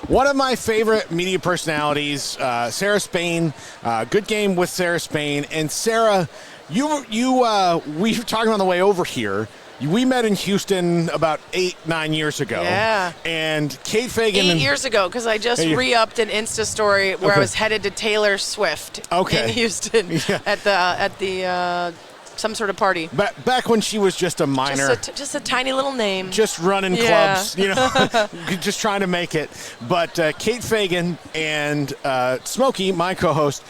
one of my favorite media personalities, Sarah Spain. Good game with Sarah Spain. And Sarah, we were talking on the way over here. We met in Houston about 8-9 years ago. Yeah. And Kate Fagan. 8 years ago, because I just re-upped an Insta story where I was headed to Taylor Swift in Houston at the some sort of party. Back when she was just a minor. Just a tiny little name. Just running clubs, just trying to make it. But Kate Fagan and Smokey, my co-host,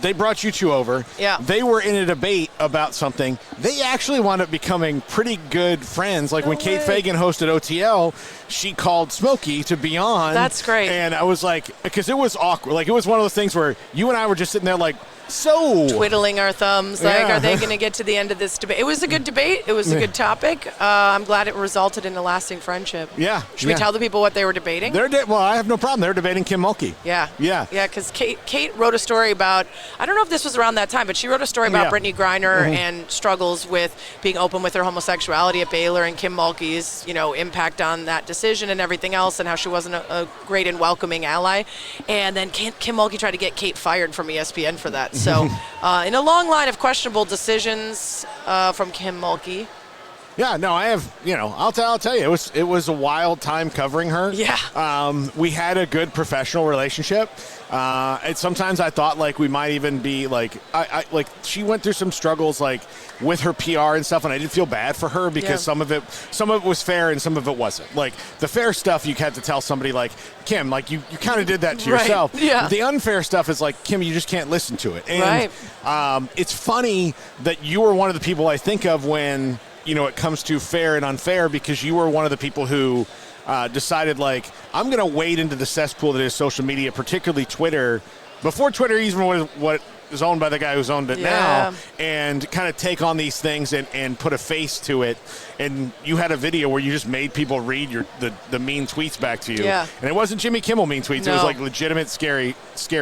they brought you two over. Yeah. They were in a debate about something. They actually wound up becoming pretty good friends. Like when Kate Fagan hosted OTL, she called Smokey to be on. That's great. And I was like, because it was awkward. Like it was one of those things where you and I were just sitting there like, so twiddling our thumbs, like, are they going to get to the end of this debate? It was a good debate. It was a good topic. I'm glad it resulted in a lasting friendship. Yeah. Should we tell the people what they were debating? Well, I have no problem. They're debating Kim Mulkey. Yeah. Yeah. Yeah, because Kate wrote a story about, I don't know if this was around that time, but she wrote a story about Brittany Griner and struggles with being open with her homosexuality at Baylor and Kim Mulkey's, impact on that decision and everything else, and how she wasn't a great and welcoming ally. And then Kim Mulkey tried to get Kate fired from ESPN for that. So in a long line of questionable decisions from Kim Mulkey. Yeah, no, I have, I'll tell you, it was a wild time covering her. Yeah. We had a good professional relationship. And sometimes I thought like we might even be like, I she went through some struggles like with her PR and stuff, and I did feel bad for her because some of it was fair and some of it wasn't. Like the fair stuff, you had to tell somebody like, Kim, like you kind of did that to yourself. Yeah. The unfair stuff is like, Kim, you just can't listen to it. And it's funny that you were one of the people I think of when, it comes to fair and unfair, because you were one of the people who decided, like, I'm going to wade into the cesspool that is social media, particularly Twitter, before Twitter even was what is owned by the guy who's owned it now, and kind of take on these things and put a face to it. And you had a video where you just made people read the mean tweets back to you. Yeah. And it wasn't Jimmy Kimmel mean tweets. No. It was like legitimate scary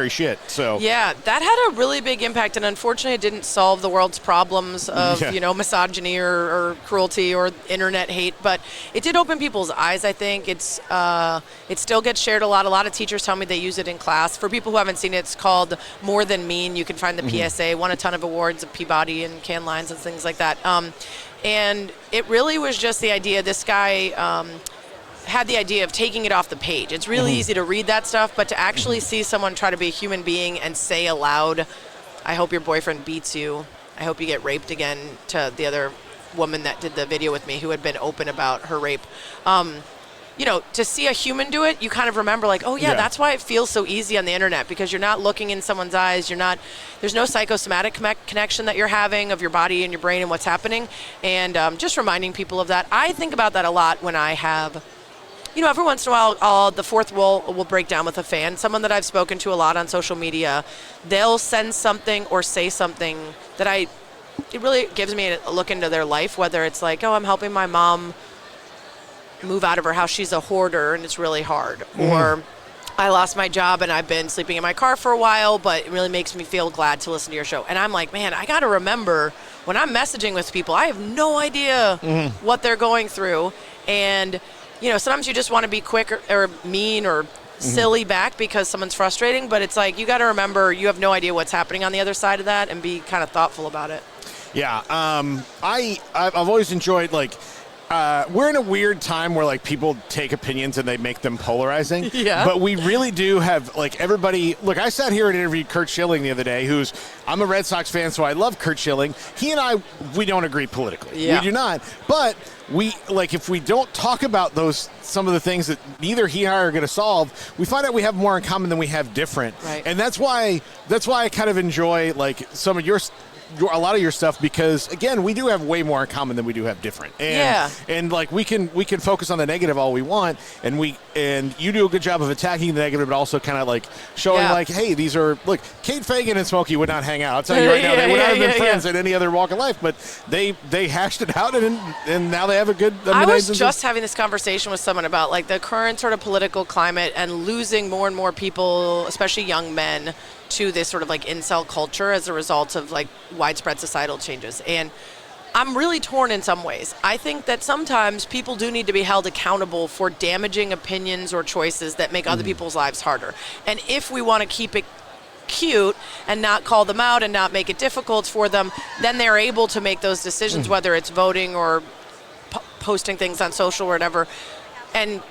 shit. So yeah, that had a really big impact, and unfortunately it didn't solve the world's problems of misogyny or cruelty or internet hate, but it did open people's eyes. I think it still gets shared a lot. A lot of teachers tell me they use it in class. For people who haven't seen it, it's called More Than Mean. You can find the PSA, won a ton of awards at Peabody and Cannes Lions and things like that. And it really was just the idea, this guy had the idea of taking it off the page. It's really easy to read that stuff, but to actually see someone try to be a human being and say aloud, I hope your boyfriend beats you, I hope you get raped again, to the other woman that did the video with me who had been open about her rape. To see a human do it, you kind of remember like, that's why it feels so easy on the internet, because you're not looking in someone's eyes. There's no psychosomatic connection that you're having of your body and your brain and what's happening. And just reminding people of that. I think about that a lot when I have, every once in a while, the fourth wall will break down with a fan, someone that I've spoken to a lot on social media. They'll send something or say something that it really gives me a look into their life, whether it's like, I'm helping my mom move out of her house, she's a hoarder and it's really hard, or I lost my job and I've been sleeping in my car for a while, but it really makes me feel glad to listen to your show. And I'm like, man, I got to remember when I'm messaging with people, I have no idea what they're going through. And sometimes you just want to be quick or mean or silly back because someone's frustrating, but it's like you got to remember you have no idea what's happening on the other side of that, and be kind of thoughtful about it. I've always enjoyed, like, we're in a weird time where like people take opinions and they make them polarizing. Yeah. But we really do have like everybody. Look, I sat here and interviewed Curt Schilling the other day, I'm a Red Sox fan, so I love Curt Schilling. He and we don't agree politically. Yeah. We do not. But if we don't talk about some of the things that neither he and I are going to solve, we find out we have more in common than we have different. Right. And that's why I kind of enjoy like some of a lot of your stuff, because again, we do have way more in common than we do have different. And like we can focus on the negative all we want, and you do a good job of attacking the negative, but also kind of like showing like, hey, these are, look, Kate Fagan and Smokey would not hang out. I'll tell you right now, they would not have been friends in any other walk of life, but they hashed it out, and now they have a good. I was just having this conversation with someone about like the current sort of political climate and losing more and more people, especially young men, to this sort of like incel culture as a result of like widespread societal changes. And I'm really torn in some ways. I think that sometimes people do need to be held accountable for damaging opinions or choices that make other people's lives harder. And if we want to keep it cute and not call them out and not make it difficult for them, then they're able to make those decisions, whether it's voting or posting things on social or whatever, and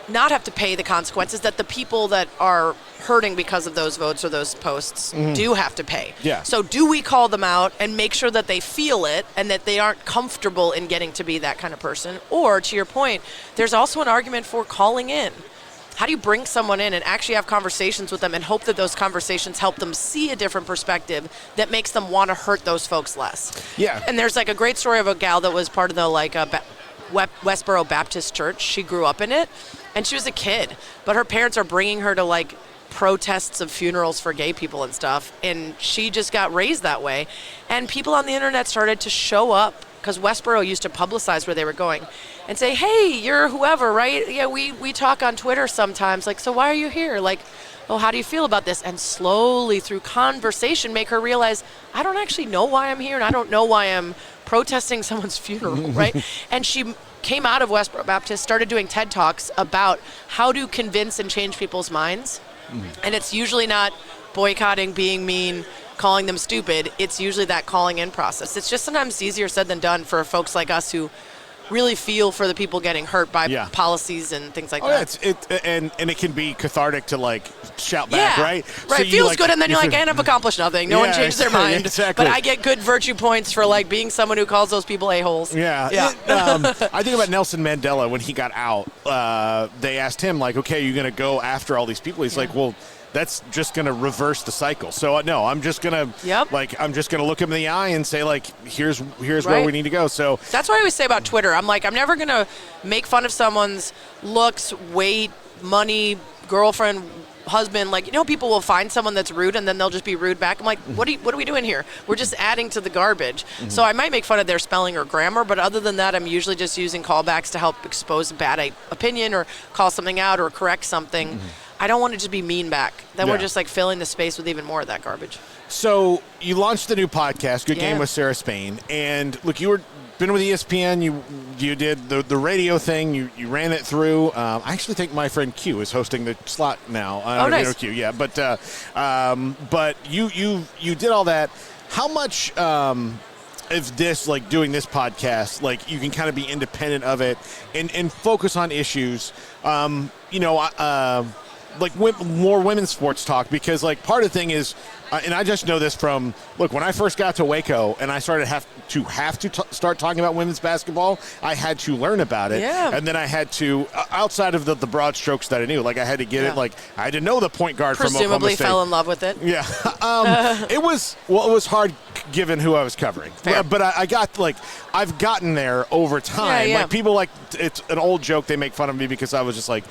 not have to pay the consequences that the people that are hurting because of those votes or those posts do have to pay. Yeah. So do we call them out and make sure that they feel it and that they aren't comfortable in getting to be that kind of person? Or, to your point, there's also an argument for calling in. How do you bring someone in and actually have conversations with them and hope that those conversations help them see a different perspective that makes them want to hurt those folks less? Yeah. And there's like a great story of a gal that was part of the Westboro Baptist Church. She grew up in it, and she was a kid, but her parents are bringing her to like protests of funerals for gay people and stuff, and she just got raised that way. And people on the internet started to show up, because Westboro used to publicize where they were going, and say, hey, you're whoever, right? Yeah, we talk on Twitter sometimes, like, so why are you here? Like, oh, how do you feel about this? And slowly through conversation make her realize, I don't actually know why I'm here, and I don't know why I'm protesting someone's funeral, right? And she came out of Westboro Baptist, started doing TED Talks about how to convince and change people's minds. And it's usually not boycotting, being mean, calling them stupid. It's usually that calling in process. It's just sometimes easier said than done for folks like us who really feel for the people getting hurt by policies and things like that. And it can be cathartic to like shout back, right? Right. So it feels good, and then you're like, I've accomplished nothing. No one changed their mind. Exactly. But I get good virtue points for like being someone who calls those people a-holes. Yeah. I think about Nelson Mandela when he got out. They asked him like, okay, you're going to go after all these people. He's like, well, that's just going to reverse the cycle. So no, I'm just going to I'm just going to look him in the eye and say like, here's where we need to go. So that's what I always say about Twitter. I'm like, I'm never going to make fun of someone's looks, weight, money, girlfriend, husband. Like, people will find someone that's rude and then they'll just be rude back. I'm like, what are we doing here? We're just adding to the garbage. So I might make fun of their spelling or grammar, but other than that, I'm usually just using callbacks to help expose a bad opinion or call something out or correct something. I don't want it to be mean back. Then we're just like filling the space with even more of that garbage. So you launched the new podcast, Good Game with Sarah Spain, and look, you were been with ESPN. You did the radio thing. You ran it through. I actually think my friend Q is hosting the slot now. Nice. Q, yeah. But you did all that. How much of this, like doing this podcast, like you can kind of be independent of it and focus on issues. Like more women's sports talk, because like part of the thing is, and I just know this from, look, when I first got to Waco and I started have to start talking about women's basketball, I had to learn about it. Yeah. And then I had to, outside of the broad strokes that I knew, like I had to get it, like I had to know the point guard from Oklahoma State. Presumably fell in love with it. Yeah. It was hard given who I was covering. Fair. But I got like, I've gotten there over time. Yeah. Like people like, it's an old joke, they make fun of me because I was just like,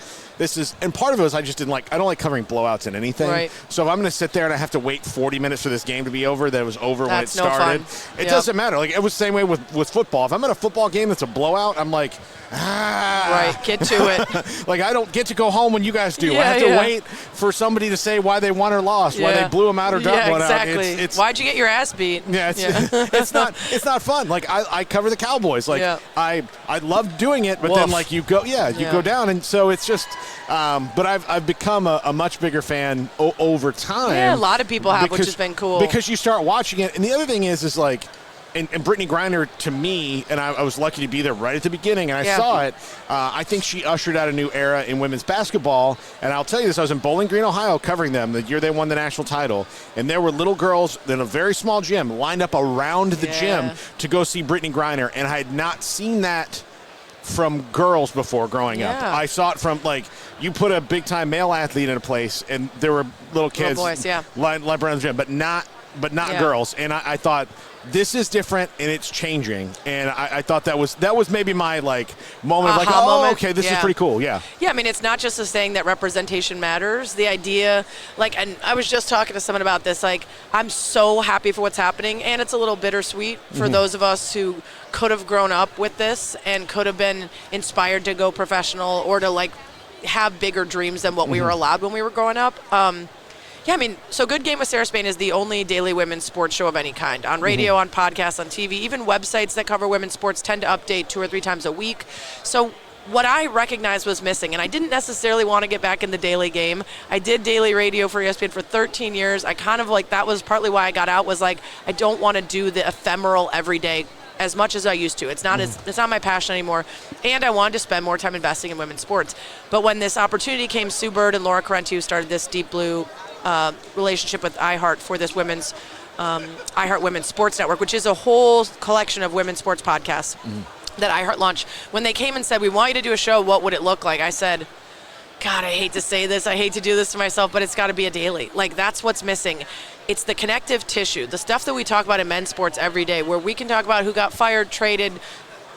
and part of it was I just didn't like, I don't like covering blowouts in anything. Right. So if I'm going to sit there and I have to wait 40 minutes for this game to be over, that it was over when it started. No fun. It doesn't matter. Like it was the same way with football. If I'm at a football game that's a blowout, I'm like, right, get to it. Like I don't get to go home when you guys do. I have to wait for somebody to say why they won or lost, why they blew them out or dropped one out. Exactly. Why'd you get your ass beat? Yeah, it's not fun. Like I cover the Cowboys. Like I love doing it, but then like you go down, and so it's just. But I've become a much bigger fan over time. Yeah, a lot of people have, which has been cool. Because you start watching it, and the other thing is like. And Brittany Griner, to me, and I was lucky to be there right at the beginning, and I saw it. I think she ushered out a new era in women's basketball. And I'll tell you this, I was in Bowling Green, Ohio, covering them the year they won the national title. And there were little girls in a very small gym lined up around the gym to go see Brittany Griner. And I had not seen that from girls before growing up. I saw it from, like, you put a big-time male athlete in a place, and there were little kids lined up around the gym, but not girls. And I thought, this is different and it's changing, and I thought that was maybe my like moment of like, oh, moment. Okay, this is pretty cool. Yeah, I mean, it's not just a saying that representation matters. The idea, like, and I was just talking to someone about this. Like, I'm so happy for what's happening, and it's a little bittersweet for those of us who could have grown up with this and could have been inspired to go professional or to like have bigger dreams than what we were allowed when we were growing up. Yeah, I mean, so Good Game with Sarah Spain is the only daily women's sports show of any kind. On radio, on podcasts, on TV, even websites that cover women's sports tend to update 2 or 3 times a week. So what I recognized was missing, and I didn't necessarily want to get back in the daily game. I did daily radio for ESPN for 13 years. I kind of like, that was partly why I got out, was like, I don't want to do the ephemeral everyday as much as I used to. It's not it's not my passion anymore, and I wanted to spend more time investing in women's sports. But when this opportunity came, Sue Bird and Laura Correnti, who started this Deep Blue relationship with iHeart for this women's iHeart Women's Sports Network, which is a whole collection of women's sports podcasts that iHeart launched. When they came and said, we want you to do a show, what would it look like? I said, God, I hate to say this. I hate to do this to myself, but it's got to be a daily. Like, that's what's missing. It's the connective tissue, the stuff that we talk about in men's sports every day, where we can talk about who got fired, traded,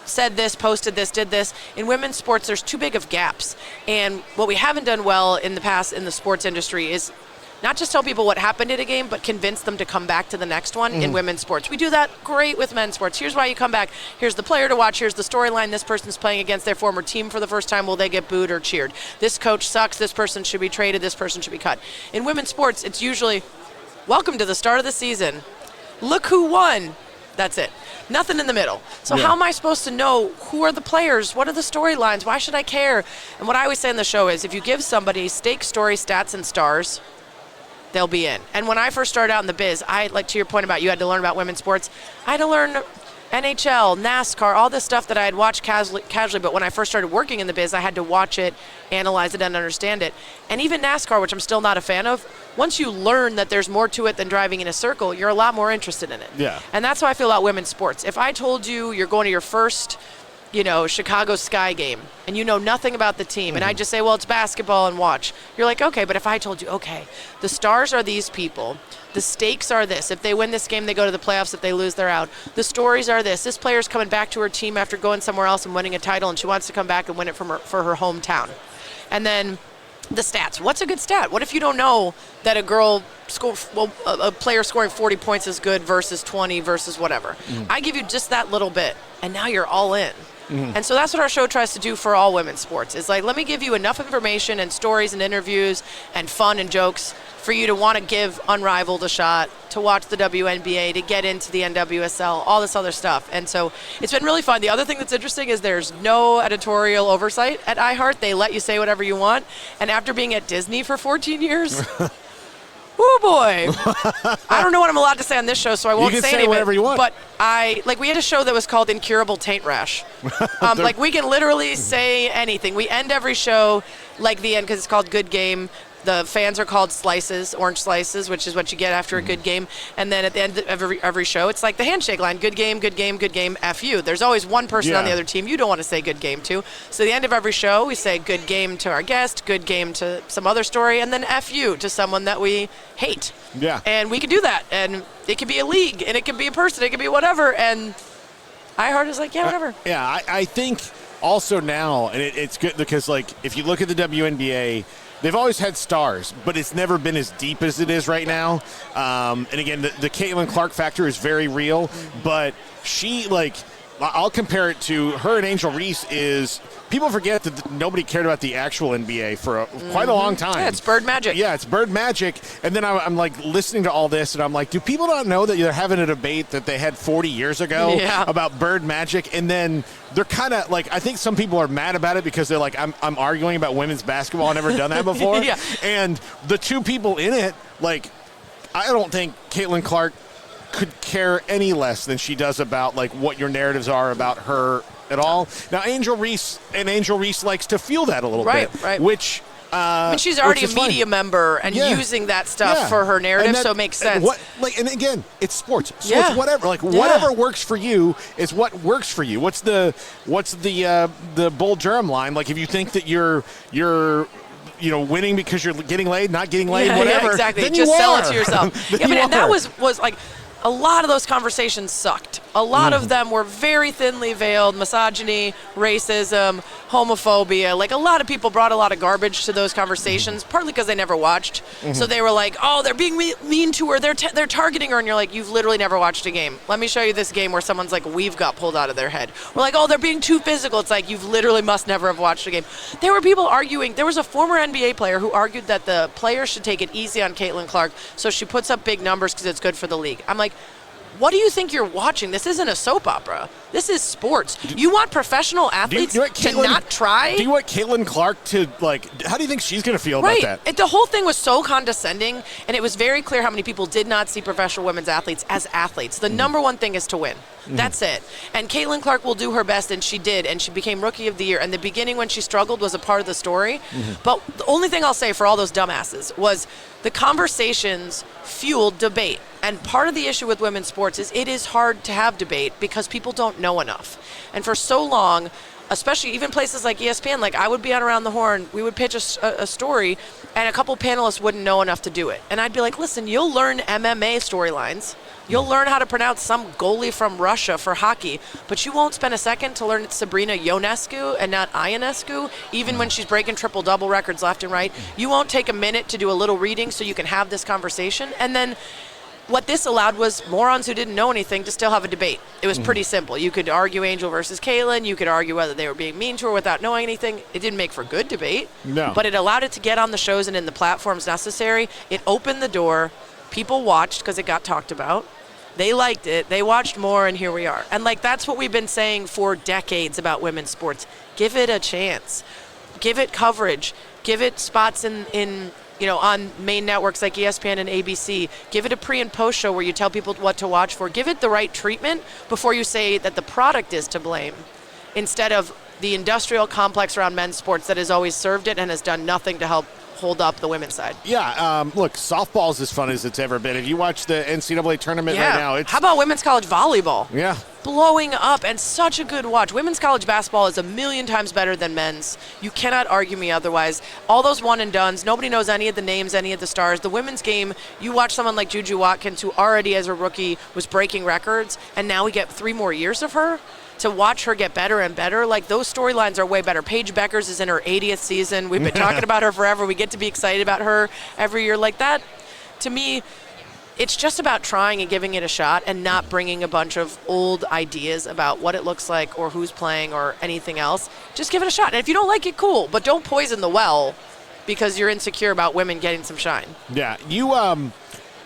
said this, posted this, did this. In women's sports, there's too big of gaps. And what we haven't done well in the past in the sports industry is not just tell people what happened in a game, but convince them to come back to the next one in women's sports. We do that great with men's sports. Here's why you come back. Here's the player to watch. Here's the storyline. This person's playing against their former team for the first time. Will they get booed or cheered? This coach sucks. This person should be traded. This person should be cut. In women's sports, it's usually, welcome to the start of the season. Look who won. That's it. Nothing in the middle. So how am I supposed to know who are the players? What are the storylines? Why should I care? And what I always say in the show is, if you give somebody steak, story, stats, and stars, they'll be in. And when I first started out in the biz, I, like to your point about you had to learn about women's sports, I had to learn NHL, NASCAR, all this stuff that I had watched casually, but when I first started working in the biz, I had to watch it, analyze it, and understand it. And even NASCAR, which I'm still not a fan of, once you learn that there's more to it than driving in a circle, you're a lot more interested in it. Yeah. And that's how I feel about women's sports. If I told you you're going to your first, Chicago Sky game, and you know nothing about the team, and I just say, well, it's basketball, and watch. You're like, okay, but if I told you, okay, the stars are these people, the stakes are this. If they win this game, they go to the playoffs. If they lose, they're out. The stories are this. This player's coming back to her team after going somewhere else and winning a title, and she wants to come back and win it for her hometown. And then the stats. What's a good stat? What if you don't know that a player scoring 40 points is good versus 20 versus whatever? I give you just that little bit, and now you're all in. And so that's what our show tries to do for all women's sports. It's like, let me give you enough information and stories and interviews and fun and jokes for you to want to give Unrivaled a shot, to watch the WNBA, to get into the NWSL, all this other stuff. And so it's been really fun. The other thing that's interesting is there's no editorial oversight at iHeart. They let you say whatever you want. And after being at Disney for 14 years... Oh boy! I don't know what I'm allowed to say on this show, so I won't say anything. Whatever you want. But we had a show that was called Incurable Taint Rash. We can literally say anything. We end every show like the end because it's called Good Game. The fans are called slices, orange slices, which is what you get after a good game. And then at the end of every show, it's like the handshake line: good game, good game, good game, F you. There's always one person on the other team you don't want to say good game to. So at the end of every show, we say good game to our guest, good game to some other story, and then F you to someone that we hate. Yeah. And we can do that. And it could be a league, and it could be a person, it could be whatever. And iHeart is like, yeah, whatever. I think also now, and it's good because, like, if you look at the WNBA, they've always had stars, but it's never been as deep as it is right now. And again, the Caitlin Clark factor is very real, but she, I'll compare it to her and Angel Reese is, people forget that nobody cared about the actual NBA for quite a long time. Yeah, it's Bird Magic. Yeah, it's Bird Magic. And then I'm listening to all this, and I'm like, do people not know that they're having a debate that they had 40 years ago about Bird Magic? And then they're kind of I think some people are mad about it because they're like, I'm arguing about women's basketball. I've never done that before. Yeah. And the two people in it, I don't think Caitlin Clark could care any less than she does about what your narratives are about her at all. Now Angel Reese likes to feel that a little bit, right. Which she's already a media member and using that stuff for her narrative, so it makes sense. And again, it's sports. Whatever. Whatever works for you is what works for you. What's the Bull Durham line? If you think that you're winning because you're getting laid, not getting laid, whatever. Yeah, exactly. Then just you sell are. it to yourself. And that was a lot of those conversations sucked. A lot of them were very thinly veiled misogyny, racism, homophobia. Like, a lot of people brought a lot of garbage to those conversations, partly because they never watched. So they were like, oh, they're being mean to her. They're targeting her. And you're like, you've literally never watched a game. Let me show you this game where someone's like, we've got pulled out of their head. We're like, oh, they're being too physical. It's like, you've literally must never have watched a game. There were people arguing. There was a former NBA player who argued that the players should take it easy on Caitlin Clark so she puts up big numbers because it's good for the league. I'm like, what do you think you're watching? This isn't a soap opera. This is sports. You want professional athletes to not try? Do you want Caitlin Clark to, like, how do you think she's going to feel about that? The whole thing was so condescending, and it was very clear how many people did not see professional women's athletes as athletes. The number one thing is to win. That's it. And Caitlin Clark will do her best, and she did, and she became Rookie of the Year. And the beginning when she struggled was a part of the story. But the only thing I'll say for all those dumbasses was the conversations fueled debate. And part of the issue with women's sports is it is hard to have debate because people don't know enough. And for so long, especially even places like ESPN, like I would be on Around the Horn, we would pitch a story, and a couple panelists wouldn't know enough to do it. And I'd be like, listen, you'll learn MMA storylines. You'll learn how to pronounce some goalie from Russia for hockey, but you won't spend a second to learn it's Sabrina Ionescu and not Ionescu, even when she's breaking triple-double records left and right. You won't take a minute to do a little reading so you can have this conversation. And then what this allowed was morons who didn't know anything to still have a debate. It was pretty simple. You could argue Angel versus Kaylin. You could argue whether they were being mean to her without knowing anything. It didn't make for good debate, but it allowed it to get on the shows and in the platforms necessary. It opened the door. People watched because it got talked about. They liked it. They watched more, and here we are. And, like, that's what we've been saying for decades about women's sports. Give it a chance. Give it coverage. Give it spots in on main networks like ESPN and ABC. Give it a pre and post show where you tell people what to watch for. Give it the right treatment before you say that the product is to blame, instead of the industrial complex around men's sports that has always served it and has done nothing to help hold up the women's side. Yeah, look, softball's as fun as it's ever been. If you watch the NCAA tournament right now, it's... How about women's college volleyball? Yeah. Blowing up, and such a good watch. Women's college basketball is 1,000,000 times better than men's. You cannot argue me otherwise. All those one and dones, nobody knows any of the names, any of the stars. The women's game, you watch someone like Juju Watkins, who already as a rookie was breaking records, and now we get 3 more years of her. To watch her get better and better, like, those storylines are way better. Paige Beckers is in her 80th season. We've been talking about her forever. We get to be excited about her every year. Like, that, to me, it's just about trying and giving it a shot and not bringing a bunch of old ideas about what it looks like or who's playing or anything else. Just give it a shot. And if you don't like it, cool. But don't poison the well because you're insecure about women getting some shine. Yeah. You and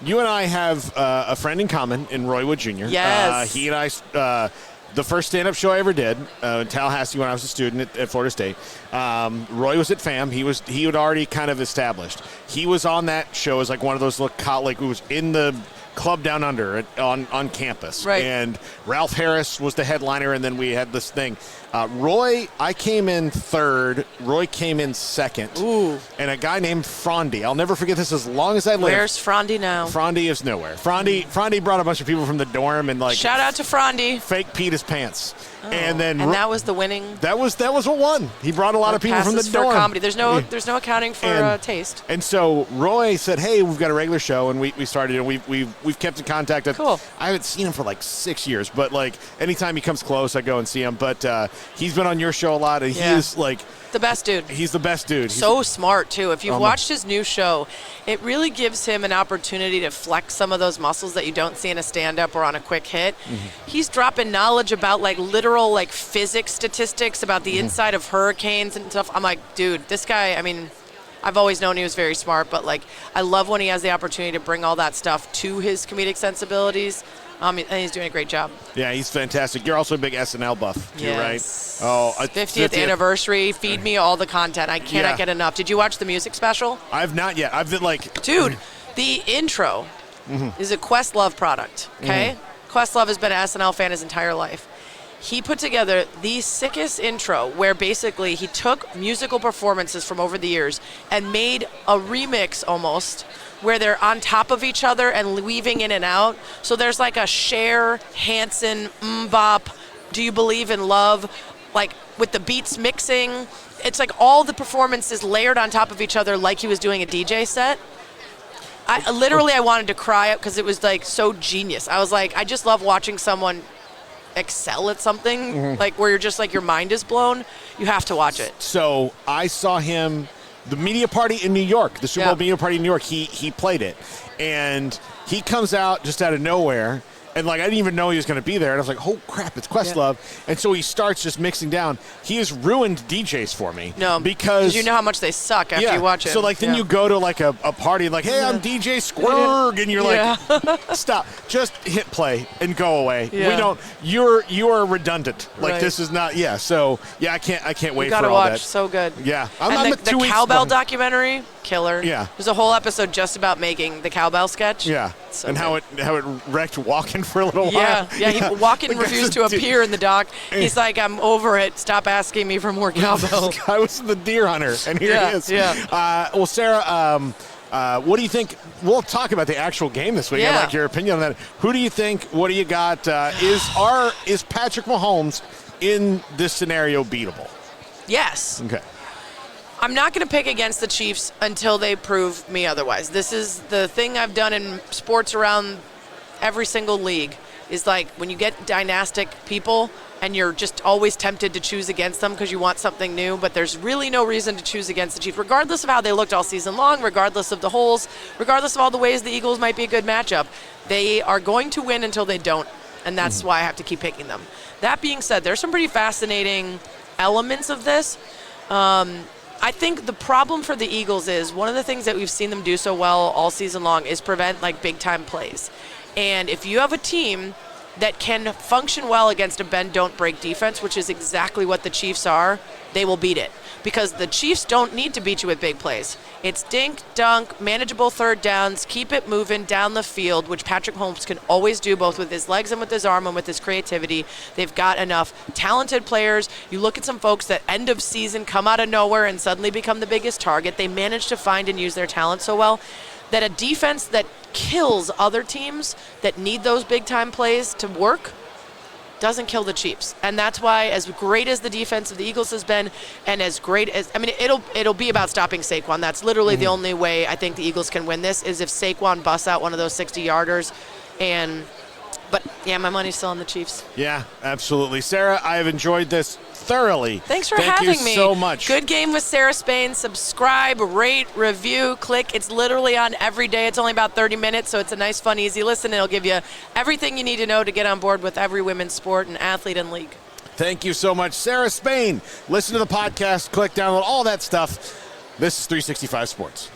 I have a friend in common in Roy Wood Jr. Yes. He and I... the first stand-up show I ever did in Tallahassee when I was a student at Florida State. Roy was at FAM. He had already kind of established. He was on that show as like one of those who was in the club down under on campus. Right. And Ralph Harris was the headliner, and then we had this thing. Roy, I came in third. Roy came in second. Ooh. And a guy named Frondy. I'll never forget this as long as I live. Where's Frondy now? Frondy is nowhere. Frondy brought a bunch of people from the dorm and Shout out to Frondy. Fake peed his pants. Oh. And then that was the winning. That was what won. He brought a lot of people from the dorm. For comedy. There's no accounting for taste. And so Roy said, "Hey, we've got a regular show," and we started. And we've kept in contact. Cool. I haven't seen him for like 6 years, but like anytime he comes close, I go and see him. But he's been on your show a lot, and he is like the best dude. He's the best dude. So smart too. If you've watched his new show, it really gives him an opportunity to flex some of those muscles that you don't see in a stand-up or on a quick hit. He's dropping knowledge about like literal like physics statistics about the inside of hurricanes and stuff. I'm like, dude, this guy, I mean, I've always known he was very smart, but like I love when he has the opportunity to bring all that stuff to his comedic sensibilities. And he's doing a great job. Yeah, he's fantastic. You're also a big SNL buff, too, right? Oh, 50th anniversary. Feed me all the content. I cannot get enough. Did you watch the music special? I've not yet. I've been like... Dude, the intro is a Questlove product, okay? Questlove has been an SNL fan his entire life. He put together the sickest intro where basically he took musical performances from over the years and made a remix almost where they're on top of each other and weaving in and out. So there's like a Cher, Hanson, Bop, Do You Believe in Love, like with the beats mixing. It's like all the performances layered on top of each other like he was doing a DJ set. I wanted to cry because it was like so genius. I was like, I just love watching someone excel at something, like where you're just like your mind is blown, you have to watch it. So I saw him, the media party in New York, the Super Bowl media party in New York, he played it. And he comes out just out of nowhere. And, like, I didn't even know he was going to be there. And I was like, oh, crap, it's Questlove. Yeah. And so he starts just mixing down. He has ruined DJs for me. No, because you know how much they suck after you watch it. So, like, then you go to, like, a party, like, hey, I'm DJ Squirg. And you're like, stop. Just hit play and go away. We don't, you are redundant. Like, this is not, so, I can't wait for all that. You got to watch, so good. Yeah. I'm the cowbell documentary, killer. Yeah. There's a whole episode just about making the cowbell sketch. Yeah. So and good. how it wrecked Walken for a little while. Yeah. Walken refused to appear in the doc. He's like, I'm over it. Stop asking me for more cowbell. I was the deer hunter, and here he is. Yeah. Well, Sarah, what do you think? We'll talk about the actual game this week. I'd like your opinion on that. Who do you think? What do you got? Is Patrick Mahomes in this scenario beatable? Yes. Okay. I'm not going to pick against the Chiefs until they prove me otherwise. This is the thing I've done in sports around every single league, is like when you get dynastic people and you're just always tempted to choose against them because you want something new, but there's really no reason to choose against the Chiefs, regardless of how they looked all season long, regardless of the holes, regardless of all the ways the Eagles might be a good matchup. They are going to win until they don't, and that's why I have to keep picking them. That being said, there's some pretty fascinating elements of this. I think the problem for the Eagles is one of the things that we've seen them do so well all season long is prevent like big time plays. And if you have a team that can function well against a bend don't break defense, which is exactly what the Chiefs are, they will beat it. Because the Chiefs don't need to beat you with big plays. It's dink, dunk, manageable third downs, keep it moving down the field, which Patrick Mahomes can always do both with his legs and with his arm and with his creativity. They've got enough talented players. You look at some folks that end of season come out of nowhere and suddenly become the biggest target. They manage to find and use their talent so well that a defense that kills other teams that need those big time plays to work doesn't kill the Chiefs. And that's why, as great as the defense of the Eagles has been, and as great as, it'll be about stopping Saquon. That's literally the only way I think the Eagles can win this, is if Saquon busts out one of those 60-yarders. But my money's still on the Chiefs. Yeah, absolutely. Sarah, I have enjoyed this thoroughly. Thanks for having me. Thank you so much. Good game with Sarah Spain. Subscribe, rate, review, click. It's literally on every day. It's only about 30 minutes, so it's a nice, fun, easy listen. It'll give you everything you need to know to get on board with every women's sport and athlete and league. Thank you so much, Sarah Spain. Listen to the podcast, click, download, all that stuff. This is 365 Sports.